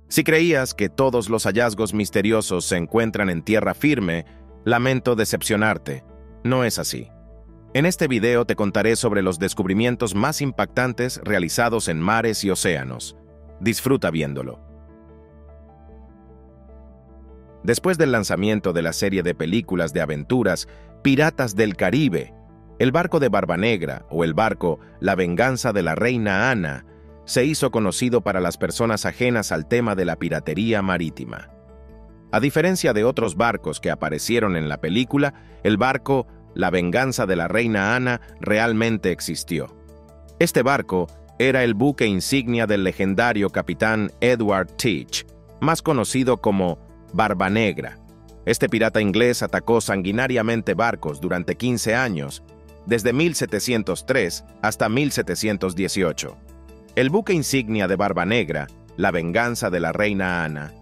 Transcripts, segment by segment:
Si creías que todos los hallazgos misteriosos se encuentran en tierra firme, lamento decepcionarte. No es así. En este video te contaré sobre los descubrimientos más impactantes realizados en mares y océanos. Disfruta viéndolo. Después del lanzamiento de la serie de películas de aventuras Piratas del Caribe, el barco de Barbanegra o el barco La Venganza de la Reina Ana se hizo conocido para las personas ajenas al tema de la piratería marítima. A diferencia de otros barcos que aparecieron en la película, el barco La Venganza de la Reina Ana realmente existió. Este barco era el buque insignia del legendario capitán Edward Teach, más conocido como Barbanegra. Este pirata inglés atacó sanguinariamente barcos durante 15 años, desde 1703 hasta 1718. El buque insignia de Barbanegra, La Venganza de la Reina Ana,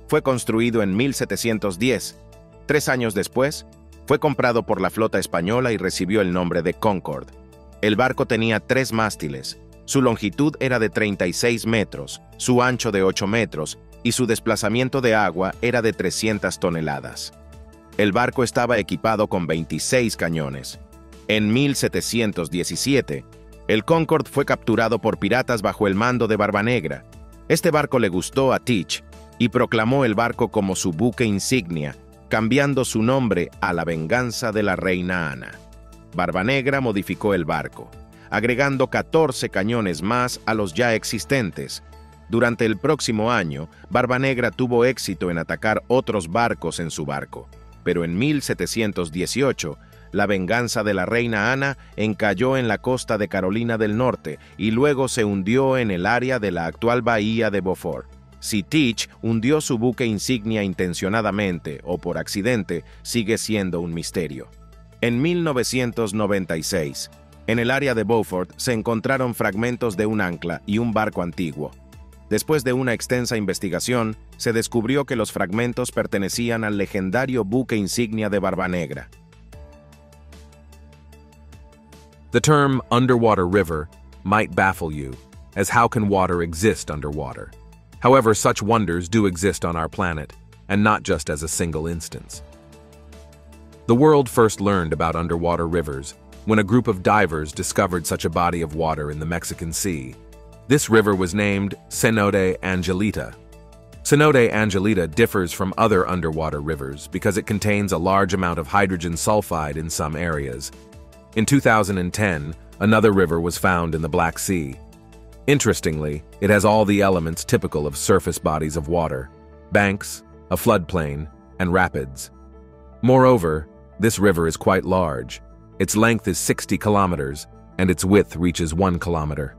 fue construido en 1710. 3 años después, fue comprado por la flota española y recibió el nombre de Concord. El barco tenía 3 mástiles, su longitud era de 36 metros, su ancho de 8 metros y su desplazamiento de agua era de 300 toneladas. El barco estaba equipado con 26 cañones. En 1717, el Concord fue capturado por piratas bajo el mando de Barbanegra. Este barco le gustó a Teach y proclamó el barco como su buque insignia, cambiando su nombre a La Venganza de la Reina Ana. Barbanegra modificó el barco, agregando 14 cañones más a los ya existentes. Durante el próximo año, Barbanegra tuvo éxito en atacar otros barcos en su barco, pero en 1718, La Venganza de la Reina Ana encalló en la costa de Carolina del Norte y luego se hundió en el área de la actual bahía de Beaufort. Si Teach hundió su buque insignia intencionadamente o por accidente, sigue siendo un misterio. En 1996, en el área de Beaufort se encontraron fragmentos de un ancla y un barco antiguo. Después de una extensa investigación, se descubrió que los fragmentos pertenecían al legendario buque insignia de Barbanegra. The term underwater river might baffle you, as how can water exist underwater? However, such wonders do exist on our planet, and not just as a single instance. The world first learned about underwater rivers when a group of divers discovered such a body of water in the Mexican Sea. This river was named Cenote Angelita. Cenote Angelita differs from other underwater rivers because it contains a large amount of hydrogen sulfide in some areas. In 2010, another river was found in the Black Sea. Interestingly, it has all the elements typical of surface bodies of water: banks, a floodplain, and rapids. Moreover, this river is quite large. Its length is 60 kilometers, and its width reaches 1 kilometer.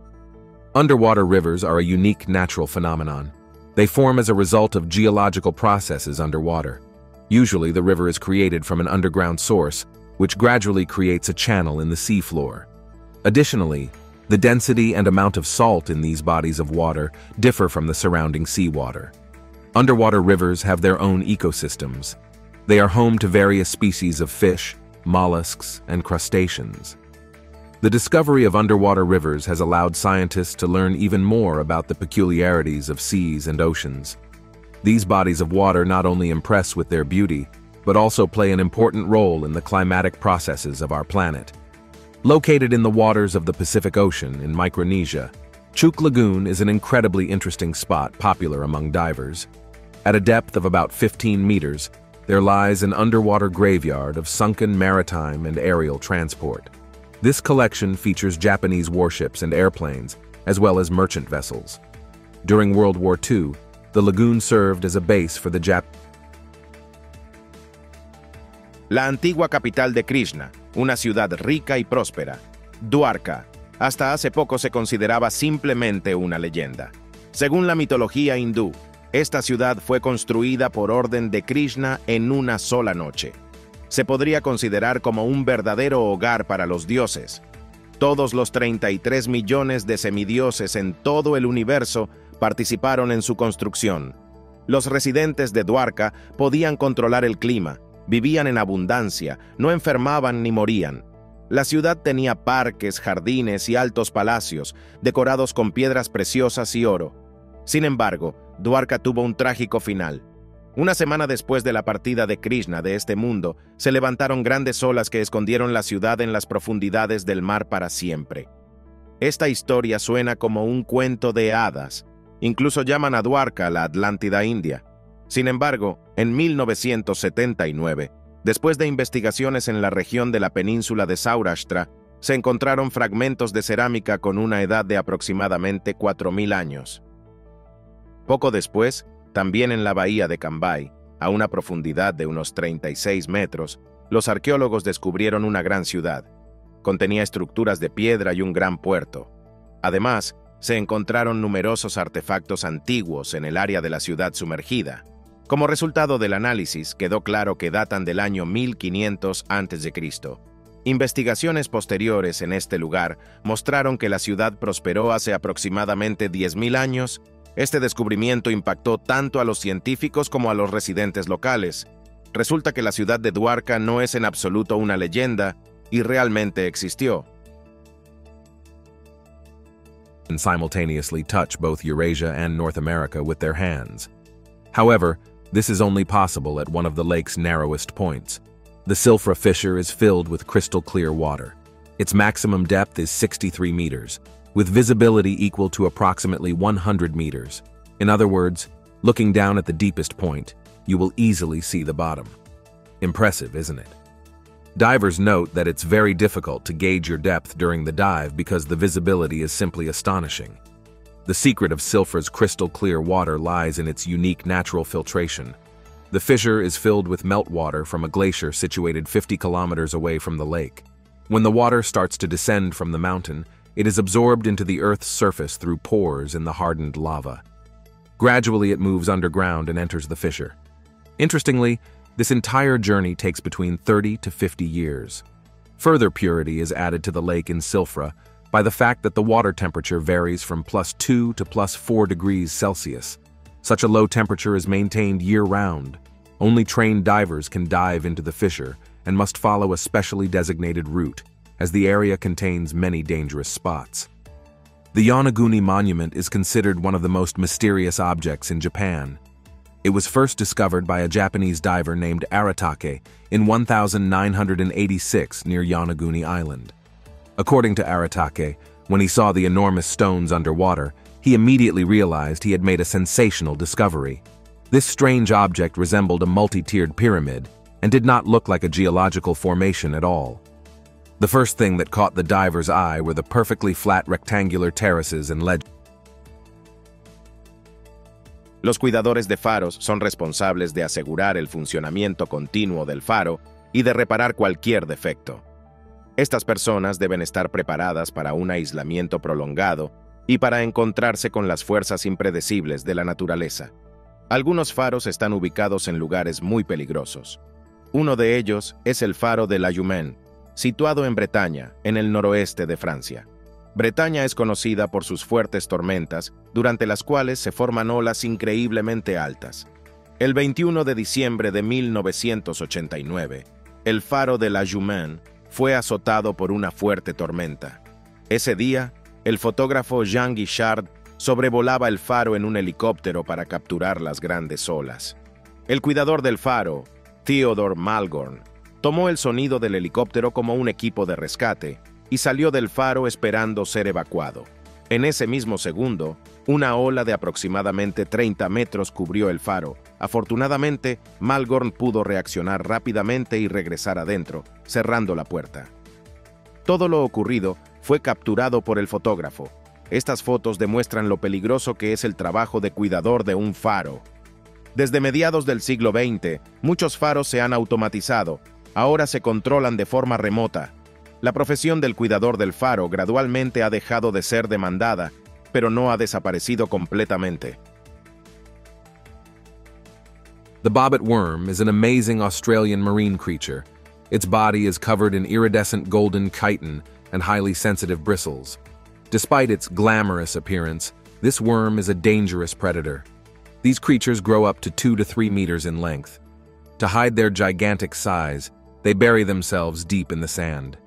Underwater rivers are a unique natural phenomenon. They form as a result of geological processes underwater. Usually, the river is created from an underground source, which gradually creates a channel in the seafloor. Additionally, the density and amount of salt in these bodies of water differ from the surrounding seawater. Underwater rivers have their own ecosystems. They are home to various species of fish, mollusks, and crustaceans. The discovery of underwater rivers has allowed scientists to learn even more about the peculiarities of seas and oceans. These bodies of water not only impress with their beauty, but also play an important role in the climatic processes of our planet. Located in the waters of the Pacific Ocean in Micronesia, Chuuk Lagoon is an incredibly interesting spot popular among divers. At a depth of about 15 meters, there lies an underwater graveyard of sunken maritime and aerial transport. This collection features Japanese warships and airplanes, as well as merchant vessels. During World War II, the lagoon served as a base for the La antigua capital de Krishna, una ciudad rica y próspera, Dwarka, hasta hace poco se consideraba simplemente una leyenda. Según la mitología hindú, esta ciudad fue construida por orden de Krishna en una sola noche. Se podría considerar como un verdadero hogar para los dioses. Todos los 33 millones de semidioses en todo el universo participaron en su construcción. Los residentes de Dwarka podían controlar el clima, vivían en abundancia, no enfermaban ni morían. La ciudad tenía parques, jardines y altos palacios, decorados con piedras preciosas y oro. Sin embargo, Dwarka tuvo un trágico final. Una semana después de la partida de Krishna de este mundo, se levantaron grandes olas que escondieron la ciudad en las profundidades del mar para siempre. Esta historia suena como un cuento de hadas. Incluso llaman a Dwarka la Atlántida India. Sin embargo, en 1979, después de investigaciones en la región de la península de Saurashtra, se encontraron fragmentos de cerámica con una edad de aproximadamente 4.000 años. Poco después, también en la bahía de Cambay, a una profundidad de unos 36 metros, los arqueólogos descubrieron una gran ciudad. Contenía estructuras de piedra y un gran puerto. Además, se encontraron numerosos artefactos antiguos en el área de la ciudad sumergida. Como resultado del análisis, quedó claro que datan del año 1500 a.C. Investigaciones posteriores en este lugar mostraron que la ciudad prosperó hace aproximadamente 10.000 años. Este descubrimiento impactó tanto a los científicos como a los residentes locales. Resulta que la ciudad de Dwarka no es en absoluto una leyenda y realmente existió. And simultaneously touch both Eurasia and North America with their hands. However, this is only possible at one of the lake's narrowest points. The Silfra fissure is filled with crystal clear water. Its maximum depth is 63 meters, with visibility equal to approximately 100 meters. In other words, looking down at the deepest point, you will easily see the bottom. Impressive, isn't it? Divers note that it's very difficult to gauge your depth during the dive because the visibility is simply astonishing. The secret of Silfra's crystal clear water lies in its unique natural filtration. The fissure is filled with meltwater from a glacier situated 50 kilometers away from the lake. When the water starts to descend from the mountain, it is absorbed into the Earth's surface through pores in the hardened lava. Gradually, it moves underground and enters the fissure. Interestingly, this entire journey takes between 30 to 50 years. Further purity is added to the lake in Silfra by the fact that the water temperature varies from +2 to +4 degrees Celsius. Such a low temperature is maintained year-round. Only trained divers can dive into the fissure and must follow a specially designated route, as the area contains many dangerous spots. The Yonaguni Monument is considered one of the most mysterious objects in Japan. It was first discovered by a Japanese diver named Aratake in 1986 near Yonaguni Island. According to Aratake, when he saw the enormous stones underwater, he immediately realized he had made a sensational discovery. This strange object resembled a multi-tiered pyramid and did not look like a geological formation at all. The first thing that caught the diver's eye were the perfectly flat rectangular terraces and ledges. Los cuidadores de faros son responsables de asegurar el funcionamiento continuo del faro y de reparar cualquier defecto. Estas personas deben estar preparadas para un aislamiento prolongado y para encontrarse con las fuerzas impredecibles de la naturaleza. Algunos faros están ubicados en lugares muy peligrosos. Uno de ellos es el faro de La Jumen, situado en Bretaña, en el noroeste de Francia. Bretaña es conocida por sus fuertes tormentas, durante las cuales se forman olas increíblemente altas. El 21 de diciembre de 1989, el faro de La Jumen fue azotado por una fuerte tormenta. Ese día, el fotógrafo Jean Guichard sobrevolaba el faro en un helicóptero para capturar las grandes olas. El cuidador del faro, Theodore Malgorn, tomó el sonido del helicóptero como un equipo de rescate y salió del faro esperando ser evacuado. En ese mismo segundo, una ola de aproximadamente 30 metros cubrió el faro. Afortunadamente, Malgorn pudo reaccionar rápidamente y regresar adentro, cerrando la puerta. Todo lo ocurrido fue capturado por el fotógrafo. Estas fotos demuestran lo peligroso que es el trabajo de cuidador de un faro. Desde mediados del siglo XX, muchos faros se han automatizado. Ahora se controlan de forma remota. La profesión del cuidador del faro gradualmente ha dejado de ser demandada, pero no ha desaparecido completamente. The bobbit worm is an amazing Australian marine creature. Its body is covered in iridescent golden chitin and highly sensitive bristles. Despite its glamorous appearance, this worm is a dangerous predator. These creatures grow up to 2 to 3 meters in length. To hide their gigantic size, they bury themselves deep in the sand.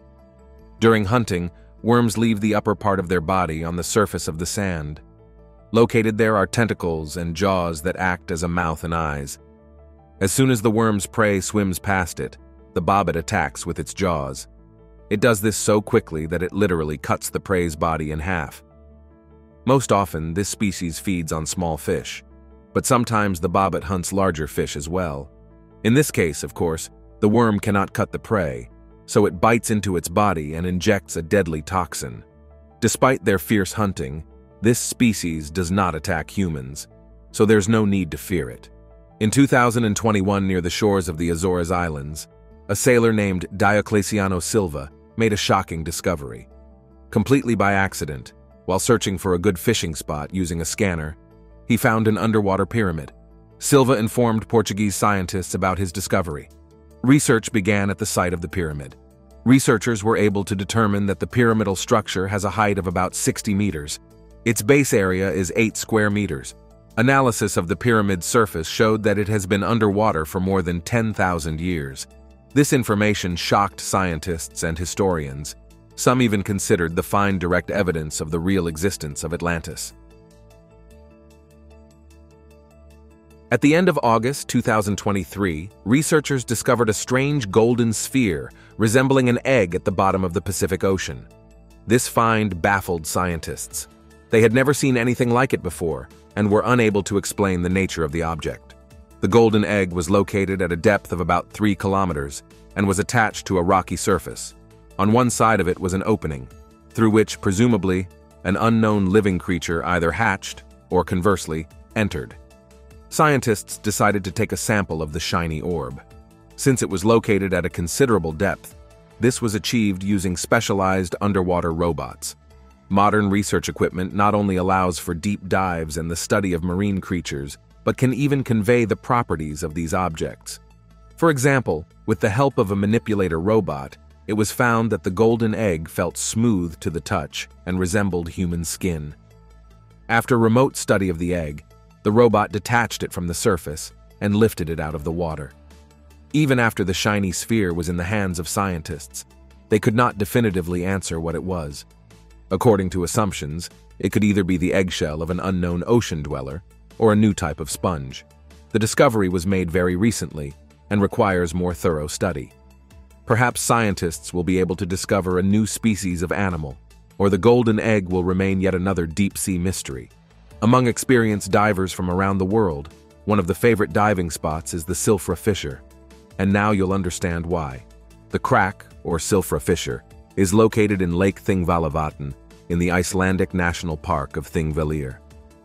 During hunting, worms leave the upper part of their body on the surface of the sand. Located there are tentacles and jaws that act as a mouth and eyes. As soon as the worm's prey swims past it, the bobbit attacks with its jaws. It does this so quickly that it literally cuts the prey's body in half. Most often, this species feeds on small fish, but sometimes the bobbit hunts larger fish as well. In this case, of course, the worm cannot cut the prey, so it bites into its body and injects a deadly toxin. Despite their fierce hunting, this species does not attack humans, so there's no need to fear it. In 2021, near the shores of the Azores Islands, a sailor named Diocleciano Silva made a shocking discovery. Completely by accident, while searching for a good fishing spot using a scanner, he found an underwater pyramid. Silva informed Portuguese scientists about his discovery. Research began at the site of the pyramid. Researchers were able to determine that the pyramidal structure has a height of about 60 meters. Its base area is 8 square meters. Analysis of the pyramid's surface showed that it has been underwater for more than 10,000 years. This information shocked scientists and historians. Some even considered the find direct evidence of the real existence of Atlantis. At the end of August 2023, researchers discovered a strange golden sphere resembling an egg at the bottom of the Pacific Ocean. This find baffled scientists. They had never seen anything like it before and were unable to explain the nature of the object. The golden egg was located at a depth of about 3 kilometers and was attached to a rocky surface. On one side of it was an opening, through which, presumably, an unknown living creature either hatched or, conversely, entered. Scientists decided to take a sample of the shiny orb. Since it was located at a considerable depth, this was achieved using specialized underwater robots. Modern research equipment not only allows for deep dives and the study of marine creatures, but can even convey the properties of these objects. For example, with the help of a manipulator robot, it was found that the golden egg felt smooth to the touch and resembled human skin. After remote study of the egg, the robot detached it from the surface and lifted it out of the water. Even after the shiny sphere was in the hands of scientists, they could not definitively answer what it was. According to assumptions, it could either be the eggshell of an unknown ocean dweller or a new type of sponge. The discovery was made very recently and requires more thorough study. Perhaps scientists will be able to discover a new species of animal, or the golden egg will remain yet another deep-sea mystery. Among experienced divers from around the world, one of the favorite diving spots is the Silfra Fissure. And now you'll understand why. The Krak, or Silfra Fissure, is located in Lake Thingvallavatn in the Icelandic National Park of Thingvellir.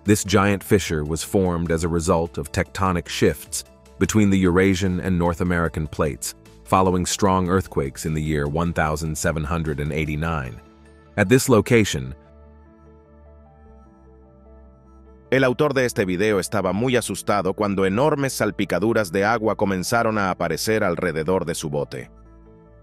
This giant fissure was formed as a result of tectonic shifts between the Eurasian and North American plates, following strong earthquakes in the year 1789. At this location, El autor de este video estaba muy asustado cuando enormes salpicaduras de agua comenzaron a aparecer alrededor de su bote.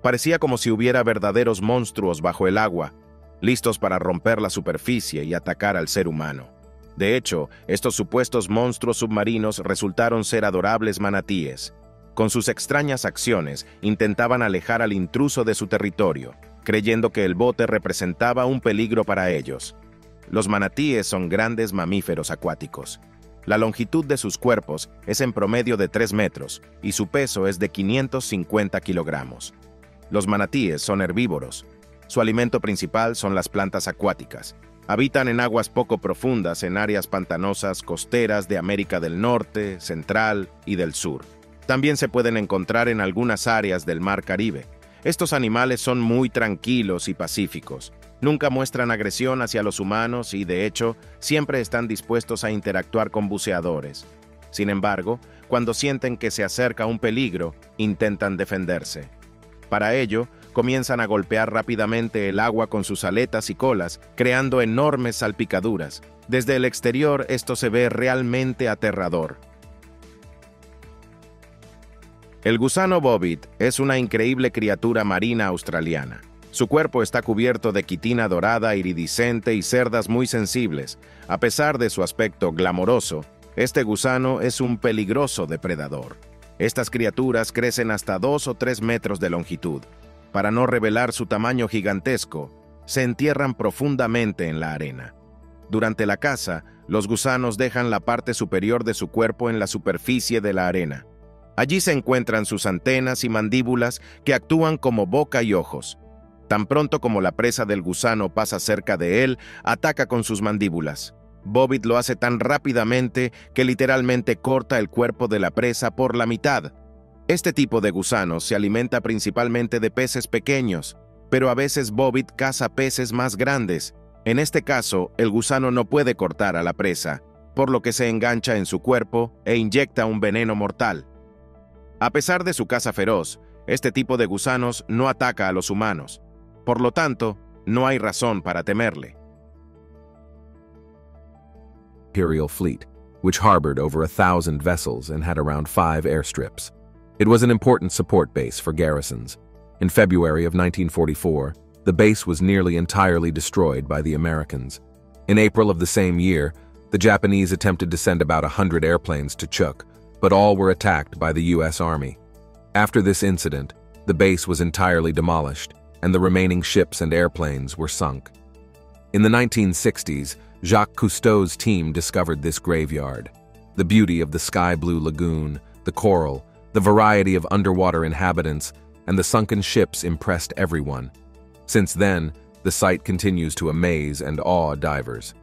Parecía como si hubiera verdaderos monstruos bajo el agua, listos para romper la superficie y atacar al ser humano. De hecho, estos supuestos monstruos submarinos resultaron ser adorables manatíes. Con sus extrañas acciones, intentaban alejar al intruso de su territorio, creyendo que el bote representaba un peligro para ellos. Los manatíes son grandes mamíferos acuáticos. La longitud de sus cuerpos es en promedio de 3 metros y su peso es de 550 kilogramos. Los manatíes son herbívoros. Su alimento principal son las plantas acuáticas. Habitan en aguas poco profundas en áreas pantanosas costeras de América del Norte, Central y del Sur. También se pueden encontrar en algunas áreas del Mar Caribe. Estos animales son muy tranquilos y pacíficos. Nunca muestran agresión hacia los humanos y, de hecho, siempre están dispuestos a interactuar con buceadores. Sin embargo, cuando sienten que se acerca un peligro, intentan defenderse. Para ello, comienzan a golpear rápidamente el agua con sus aletas y colas, creando enormes salpicaduras. Desde el exterior, esto se ve realmente aterrador. El gusano bobbit es una increíble criatura marina australiana. Su cuerpo está cubierto de quitina dorada iridiscente y cerdas muy sensibles. A pesar de su aspecto glamoroso, este gusano es un peligroso depredador. Estas criaturas crecen hasta 2 o 3 metros de longitud. Para no revelar su tamaño gigantesco, se entierran profundamente en la arena. Durante la caza, los gusanos dejan la parte superior de su cuerpo en la superficie de la arena. Allí se encuentran sus antenas y mandíbulas que actúan como boca y ojos. Tan pronto como la presa del gusano pasa cerca de él, ataca con sus mandíbulas. Bobbitt lo hace tan rápidamente que literalmente corta el cuerpo de la presa por la mitad. Este tipo de gusanos se alimenta principalmente de peces pequeños, pero a veces Bobbitt caza peces más grandes. En este caso, el gusano no puede cortar a la presa, por lo que se engancha en su cuerpo e inyecta un veneno mortal. A pesar de su caza feroz, este tipo de gusanos no ataca a los humanos. Por lo tanto, no hay razón para temerle. Imperial fleet, which harbored over 1,000 vessels and had around 5 airstrips. It was an important support base for garrisons. In February of 1944, the base was nearly entirely destroyed by the Americans. In April of the same year, the Japanese attempted to send about 100 airplanes to Chuuk, but all were attacked by the U.S. Army. After this incident, the base was entirely demolished, and the remaining ships and airplanes were sunk. In the 1960s, Jacques Cousteau's team discovered this graveyard. The beauty of the sky-blue lagoon, the coral, the variety of underwater inhabitants, and the sunken ships impressed everyone. Since then, the site continues to amaze and awe divers.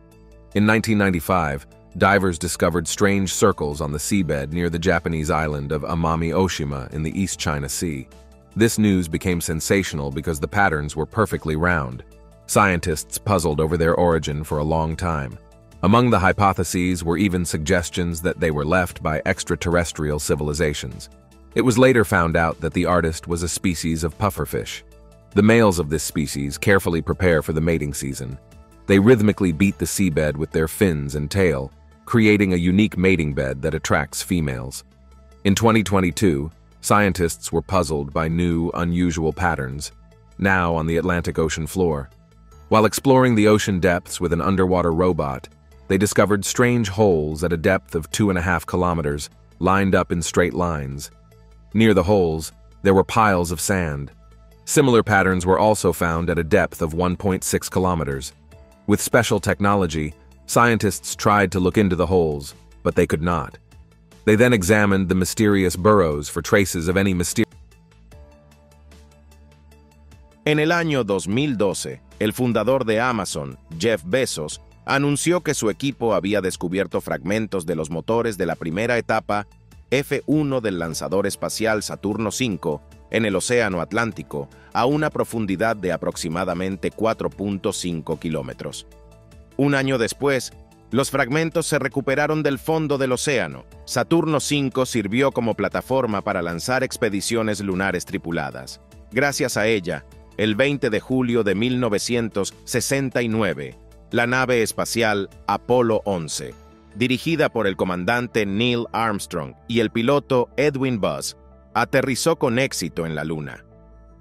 In 1995, divers discovered strange circles on the seabed near the Japanese island of Amami Oshima in the East China Sea. This news became sensational because the patterns were perfectly round. Scientists puzzled over their origin for a long time. Among the hypotheses were even suggestions that they were left by extraterrestrial civilizations. It was later found out that the artist was a species of pufferfish. The males of this species carefully prepare for the mating season. They rhythmically beat the seabed with their fins and tail, creating a unique mating bed that attracts females. In 2022, scientists were puzzled by new, unusual patterns, now on the Atlantic Ocean floor. While exploring the ocean depths with an underwater robot, they discovered strange holes at a depth of 2.5 kilometers, lined up in straight lines. Near the holes, there were piles of sand. Similar patterns were also found at a depth of 1.6 kilometers. With special technology, scientists tried to look into the holes, but they could not. They then examined the mysterious burrows for traces of any mysterious. En el año 2012, el fundador de Amazon, Jeff Bezos, anunció que su equipo había descubierto fragmentos de los motores de la primera etapa F-1 del lanzador espacial Saturno V en el Océano Atlántico a una profundidad de aproximadamente 4.5 kilómetros. Un año después, los fragmentos se recuperaron del fondo del océano. Saturno V sirvió como plataforma para lanzar expediciones lunares tripuladas. Gracias a ella, el 20 de julio de 1969, la nave espacial Apolo 11, dirigida por el comandante Neil Armstrong y el piloto Edwin Buzz, aterrizó con éxito en la Luna.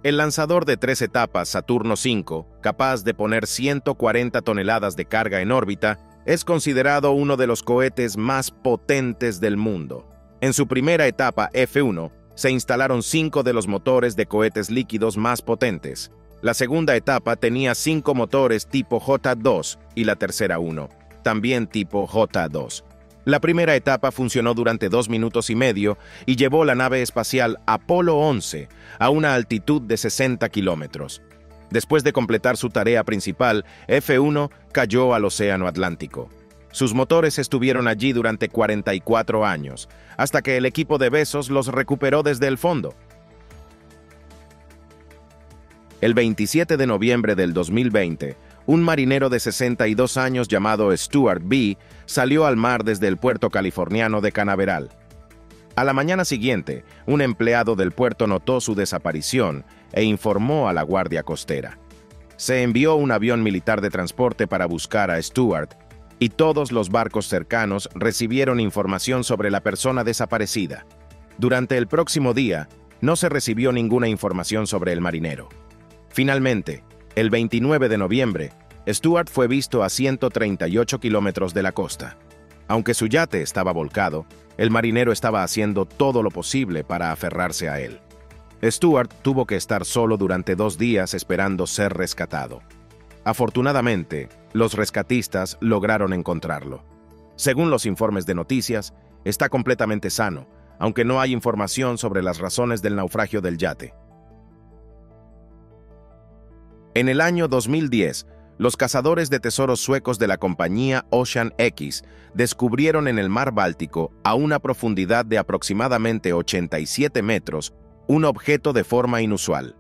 El lanzador de 3 etapas Saturno V, capaz de poner 140 toneladas de carga en órbita, es considerado uno de los cohetes más potentes del mundo. En su primera etapa F-1, se instalaron 5 de los motores de cohetes líquidos más potentes. La segunda etapa tenía 5 motores tipo J-2 y la tercera 1, también tipo J-2. La primera etapa funcionó durante 2 minutos y medio y llevó la nave espacial Apolo 11 a una altitud de 60 kilómetros. Después de completar su tarea principal, F-1 cayó al Océano Atlántico. Sus motores estuvieron allí durante 44 años, hasta que el equipo de Bezos los recuperó desde el fondo. El 27 de noviembre del 2020, un marinero de 62 años llamado Stuart B. salió al mar desde el puerto californiano de Canaveral. A la mañana siguiente, un empleado del puerto notó su desaparición e informó a la Guardia Costera. Se envió un avión militar de transporte para buscar a Stuart, y todos los barcos cercanos recibieron información sobre la persona desaparecida. Durante el próximo día, no se recibió ninguna información sobre el marinero. Finalmente, el 29 de noviembre, Stuart fue visto a 138 kilómetros de la costa. Aunque su yate estaba volcado, el marinero estaba haciendo todo lo posible para aferrarse a él. Stuart tuvo que estar solo durante 2 días esperando ser rescatado. Afortunadamente, Los rescatistas lograron encontrarlo. Según los informes de noticias, está completamente sano, aunque no hay información sobre las razones del naufragio del yate. En el año 2010, los cazadores de tesoros suecos de la compañía Ocean X descubrieron en el mar Báltico, a una profundidad de aproximadamente 87 metros, un objeto de forma inusual.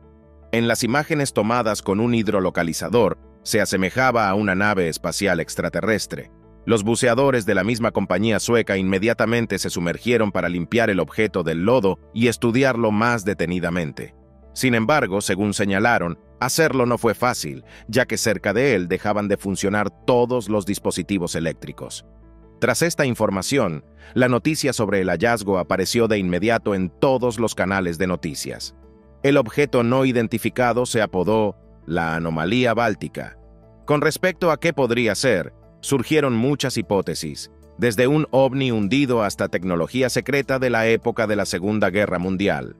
En las imágenes tomadas con un hidrolocalizador, se asemejaba a una nave espacial extraterrestre. Los buceadores de la misma compañía sueca inmediatamente se sumergieron para limpiar el objeto del lodo y estudiarlo más detenidamente. Sin embargo, según señalaron, hacerlo no fue fácil, ya que cerca de él dejaban de funcionar todos los dispositivos eléctricos. Tras esta información, la noticia sobre el hallazgo apareció de inmediato en todos los canales de noticias. El objeto no identificado se apodó la anomalía báltica. Con respecto a qué podría ser, surgieron muchas hipótesis, desde un ovni hundido hasta tecnología secreta de la época de la Segunda Guerra Mundial.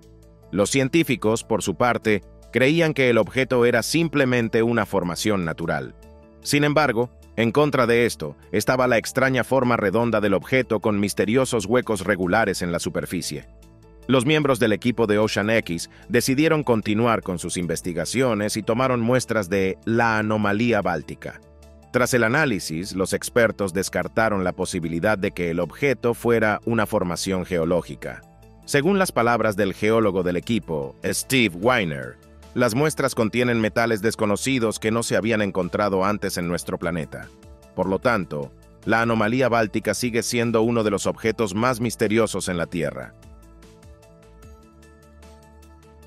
Los científicos, por su parte, creían que el objeto era simplemente una formación natural. Sin embargo, en contra de esto, estaba la extraña forma redonda del objeto con misteriosos huecos regulares en la superficie. Los miembros del equipo de Ocean X decidieron continuar con sus investigaciones y tomaron muestras de la anomalía báltica. Tras el análisis, los expertos descartaron la posibilidad de que el objeto fuera una formación geológica. Según las palabras del geólogo del equipo, Steve Weiner, las muestras contienen metales desconocidos que no se habían encontrado antes en nuestro planeta. Por lo tanto, la anomalía báltica sigue siendo uno de los objetos más misteriosos en la Tierra.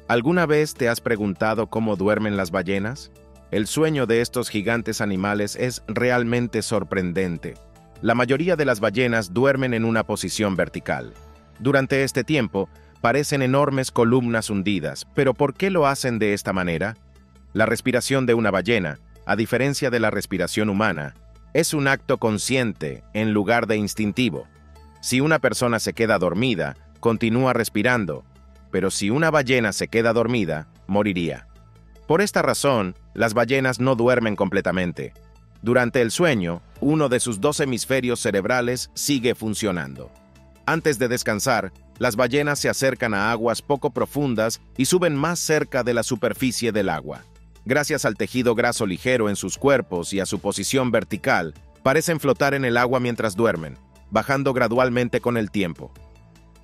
¿Alguna vez te has preguntado cómo duermen las ballenas? El sueño de estos gigantes animales es realmente sorprendente. La mayoría de las ballenas duermen en una posición vertical. Durante este tiempo, parecen enormes columnas hundidas, pero ¿por qué lo hacen de esta manera? La respiración de una ballena, a diferencia de la respiración humana, es un acto consciente en lugar de instintivo. Si una persona se queda dormida, continúa respirando, pero si una ballena se queda dormida, moriría. Por esta razón, las ballenas no duermen completamente. Durante el sueño, uno de sus dos hemisferios cerebrales sigue funcionando. Antes de descansar, las ballenas se acercan a aguas poco profundas y suben más cerca de la superficie del agua. Gracias al tejido graso ligero en sus cuerpos y a su posición vertical, parecen flotar en el agua mientras duermen, bajando gradualmente con el tiempo.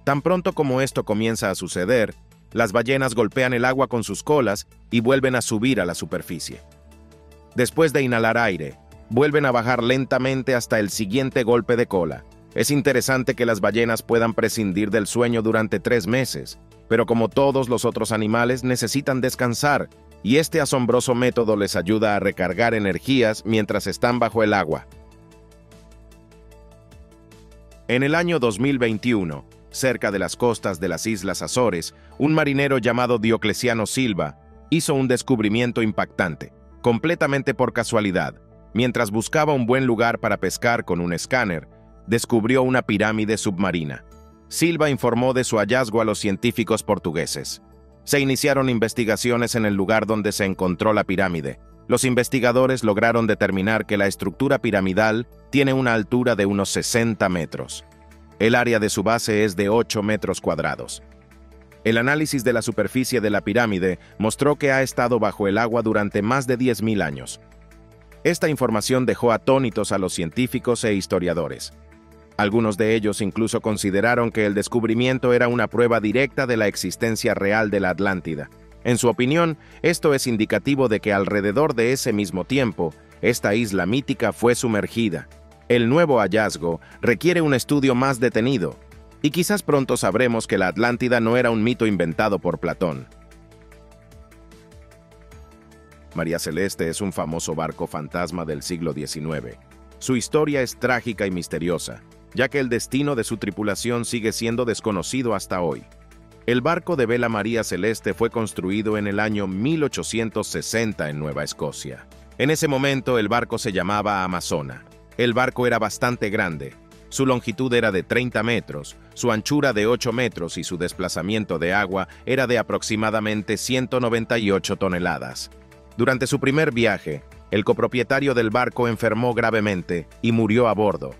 Tan pronto como esto comienza a suceder, las ballenas golpean el agua con sus colas y vuelven a subir a la superficie. Después de inhalar aire, vuelven a bajar lentamente hasta el siguiente golpe de cola. Es interesante que las ballenas puedan prescindir del sueño durante 3 meses, pero como todos los otros animales necesitan descansar, y este asombroso método les ayuda a recargar energías mientras están bajo el agua. En el año 2021, cerca de las costas de las Islas Azores, un marinero llamado Diocleciano Silva hizo un descubrimiento impactante, completamente por casualidad. Mientras buscaba un buen lugar para pescar con un escáner, descubrió una pirámide submarina. Silva informó de su hallazgo a los científicos portugueses. Se iniciaron investigaciones en el lugar donde se encontró la pirámide. Los investigadores lograron determinar que la estructura piramidal tiene una altura de unos 60 metros. El área de su base es de 8 metros cuadrados. El análisis de la superficie de la pirámide mostró que ha estado bajo el agua durante más de 10.000 años. Esta información dejó atónitos a los científicos e historiadores. Algunos de ellos incluso consideraron que el descubrimiento era una prueba directa de la existencia real de la Atlántida. En su opinión, esto es indicativo de que alrededor de ese mismo tiempo, esta isla mítica fue sumergida. El nuevo hallazgo requiere un estudio más detenido, y quizás pronto sabremos que la Atlántida no era un mito inventado por Platón. María Celeste es un famoso barco fantasma del siglo XIX. Su historia es trágica y misteriosa, ya que el destino de su tripulación sigue siendo desconocido hasta hoy. El barco de vela María Celeste fue construido en el año 1860 en Nueva Escocia. En ese momento el barco se llamaba Amazona. El barco era bastante grande. Su longitud era de 30 metros, su anchura de 8 metros y su desplazamiento de agua era de aproximadamente 198 toneladas. Durante su primer viaje, el copropietario del barco enfermó gravemente y murió a bordo.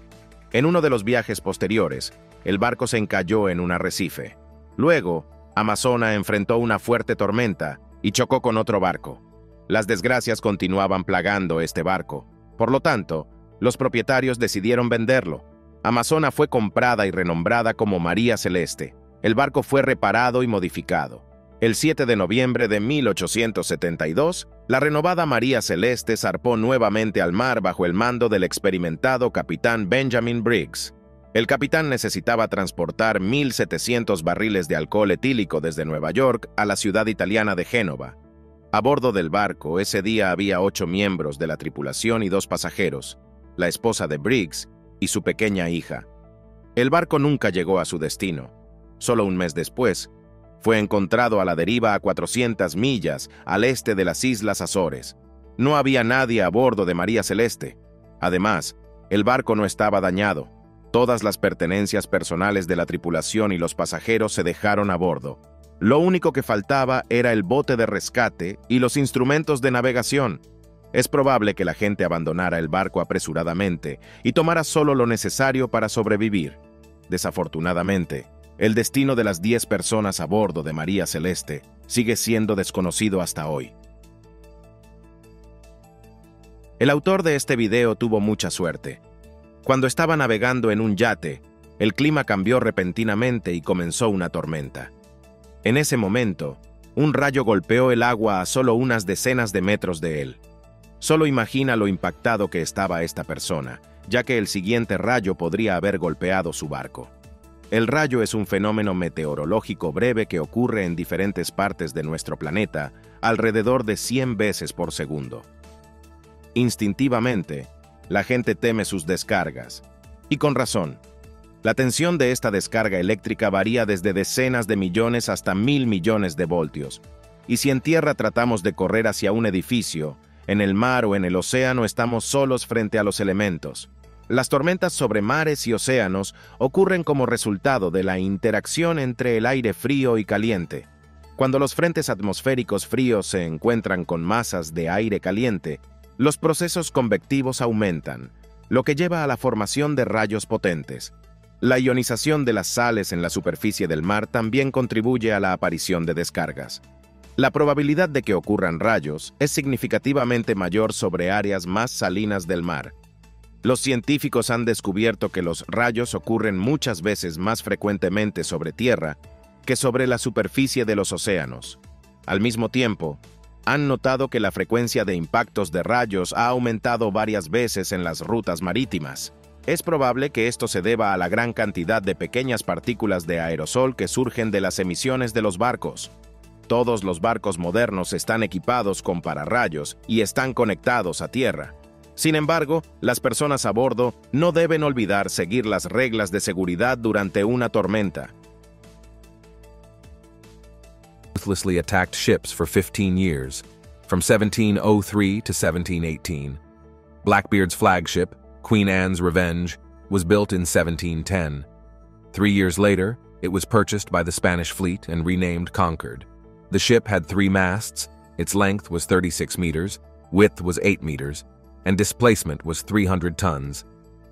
En uno de los viajes posteriores, el barco se encalló en un arrecife. Luego, Amazona enfrentó una fuerte tormenta y chocó con otro barco. Las desgracias continuaban plagando este barco. Por lo tanto, los propietarios decidieron venderlo. Amazona fue comprada y renombrada como María Celeste. El barco fue reparado y modificado. El 7 de noviembre de 1872, la renovada María Celeste zarpó nuevamente al mar bajo el mando del experimentado capitán Benjamin Briggs. El capitán necesitaba transportar 1.700 barriles de alcohol etílico desde Nueva York a la ciudad italiana de Génova. A bordo del barco, ese día había 8 miembros de la tripulación y 2 pasajeros, la esposa de Briggs y su pequeña hija. El barco nunca llegó a su destino. Solo un mes después, fue encontrado a la deriva a 400 millas al este de las Islas Azores. No había nadie a bordo de María Celeste. Además, el barco no estaba dañado. Todas las pertenencias personales de la tripulación y los pasajeros se dejaron a bordo. Lo único que faltaba era el bote de rescate y los instrumentos de navegación. Es probable que la gente abandonara el barco apresuradamente y tomara solo lo necesario para sobrevivir. Desafortunadamente, el destino de las 10 personas a bordo de María Celeste sigue siendo desconocido hasta hoy. El autor de este video tuvo mucha suerte. Cuando estaba navegando en un yate, el clima cambió repentinamente y comenzó una tormenta. En ese momento, un rayo golpeó el agua a solo unas decenas de metros de él. Solo imagina lo impactado que estaba esta persona, ya que el siguiente rayo podría haber golpeado su barco. El rayo es un fenómeno meteorológico breve que ocurre en diferentes partes de nuestro planeta alrededor de 100 veces por segundo. Instintivamente, la gente teme sus descargas, y con razón. La tensión de esta descarga eléctrica varía desde decenas de millones hasta 1.000 millones de voltios, y si en tierra tratamos de correr hacia un edificio, en el mar o en el océano estamos solos frente a los elementos. Las tormentas sobre mares y océanos ocurren como resultado de la interacción entre el aire frío y caliente. Cuando los frentes atmosféricos fríos se encuentran con masas de aire caliente, los procesos convectivos aumentan, lo que lleva a la formación de rayos potentes. La ionización de las sales en la superficie del mar también contribuye a la aparición de descargas. La probabilidad de que ocurran rayos es significativamente mayor sobre áreas más salinas del mar. Los científicos han descubierto que los rayos ocurren muchas veces más frecuentemente sobre tierra que sobre la superficie de los océanos. Al mismo tiempo, han notado que la frecuencia de impactos de rayos ha aumentado varias veces en las rutas marítimas. Es probable que esto se deba a la gran cantidad de pequeñas partículas de aerosol que surgen de las emisiones de los barcos. Todos los barcos modernos están equipados con pararrayos y están conectados a tierra. Sin embargo, las personas a bordo no deben olvidar seguir las reglas de seguridad durante una tormenta. Ruthlessly attacked ships for 15 years, from 1703 to 1718. Blackbeard's flagship, Queen Anne's Revenge, was built in 1710. 3 years later, it was purchased by the Spanish fleet and renamed Concord. The ship had 3 masts, its length was 36 meters, width was 8 meters, and displacement was 300 tons.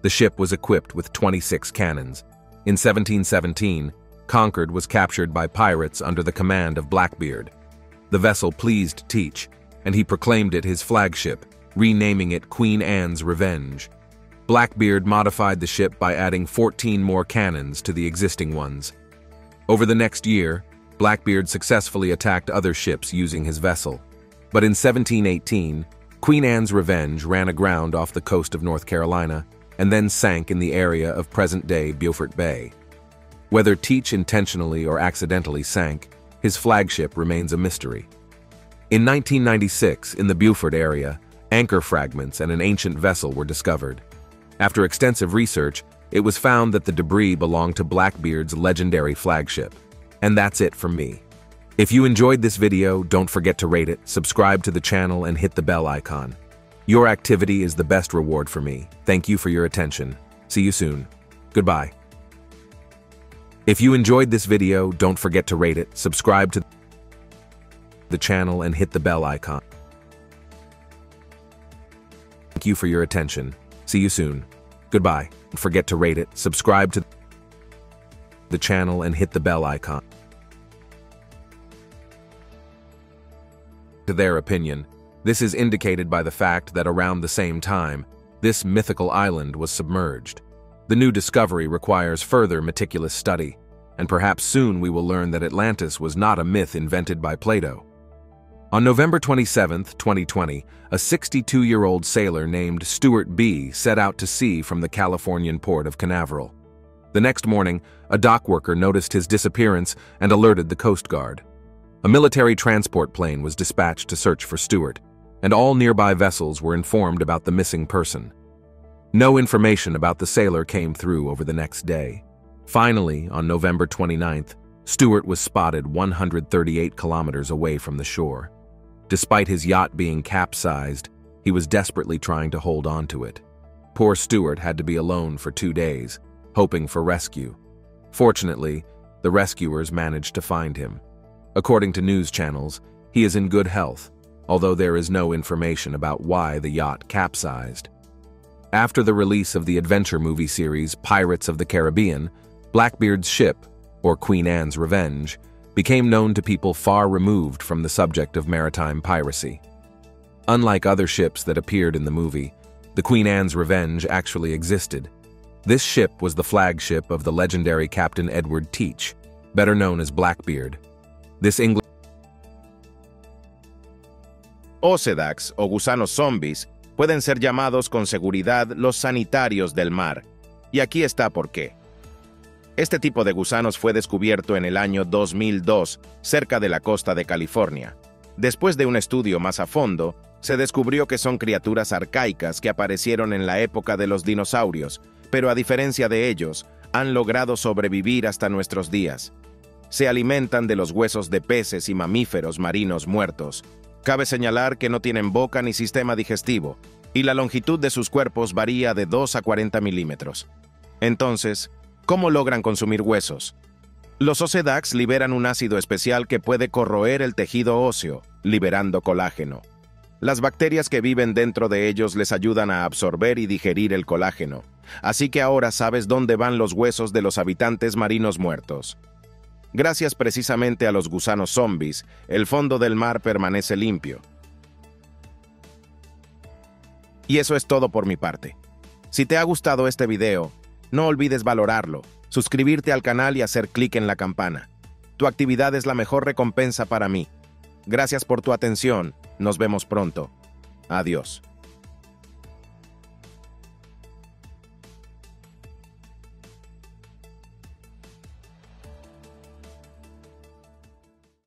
The ship was equipped with 26 cannons. In 1717, Concord was captured by pirates under the command of Blackbeard. The vessel pleased Teach, and he proclaimed it his flagship, renaming it Queen Anne's Revenge. Blackbeard modified the ship by adding 14 more cannons to the existing ones. Over the next year, Blackbeard successfully attacked other ships using his vessel. But in 1718, Queen Anne's Revenge ran aground off the coast of North Carolina and then sank in the area of present-day Beaufort Bay. Whether Teach intentionally or accidentally sank, his flagship remains a mystery. In 1996, in the Beaufort area, anchor fragments and an ancient vessel were discovered. After extensive research, it was found that the debris belonged to Blackbeard's legendary flagship. And that's it from me. If you enjoyed this video, don't forget to rate it, subscribe to the channel, and hit the bell icon. Your activity is the best reward for me. Thank you for your attention. See you soon. Goodbye. If you enjoyed this video, don't forget to rate it, subscribe to the channel, and hit the bell icon. Thank you for your attention. See you soon. Goodbye. Don't forget to rate it, subscribe to the channel, and hit the bell icon. To their opinion, this is indicated by the fact that around the same time, this mythical island was submerged. The new discovery requires further meticulous study, and perhaps soon we will learn that Atlantis was not a myth invented by Plato. On November 27, 2020, a 62-year-old sailor named Stuart B. set out to sea from the Californian port of Canaveral. The next morning, a dock worker noticed his disappearance and alerted the Coast Guard. A military transport plane was dispatched to search for Stuart, and all nearby vessels were informed about the missing person. No information about the sailor came through over the next day. Finally, on November 29th, Stuart was spotted 138 kilometers away from the shore. Despite his yacht being capsized, he was desperately trying to hold on to it. Poor Stuart had to be alone for 2 days, hoping for rescue. Fortunately, the rescuers managed to find him. According to news channels, he is in good health, although there is no information about why the yacht capsized. After the release of the adventure movie series Pirates of the Caribbean, Blackbeard's ship, or Queen Anne's Revenge, became known to people far removed from the subject of maritime piracy. Unlike other ships that appeared in the movie, the Queen Anne's Revenge actually existed. This ship was the flagship of the legendary Captain Edward Teach, better known as Blackbeard. This English Osedax o gusanos zombies pueden ser llamados con seguridad los sanitarios del mar, y aquí está por qué. Este tipo de gusanos fue descubierto en el año 2002 cerca de la costa de California. Después de un estudio más a fondo, se descubrió que son criaturas arcaicas que aparecieron en la época de los dinosaurios, pero a diferencia de ellos, han logrado sobrevivir hasta nuestros días. Se alimentan de los huesos de peces y mamíferos marinos muertos. Cabe señalar que no tienen boca ni sistema digestivo, y la longitud de sus cuerpos varía de 2 a 40 milímetros. Entonces, ¿cómo logran consumir huesos? Los Osedax liberan un ácido especial que puede corroer el tejido óseo, liberando colágeno. Las bacterias que viven dentro de ellos les ayudan a absorber y digerir el colágeno, así que ahora sabes dónde van los huesos de los habitantes marinos muertos. Gracias precisamente a los gusanos zombies, el fondo del mar permanece limpio. Y eso es todo por mi parte. Si te ha gustado este video, no olvides valorarlo, suscribirte al canal y hacer clic en la campana. Tu actividad es la mejor recompensa para mí. Gracias por tu atención. Nos vemos pronto. Adiós.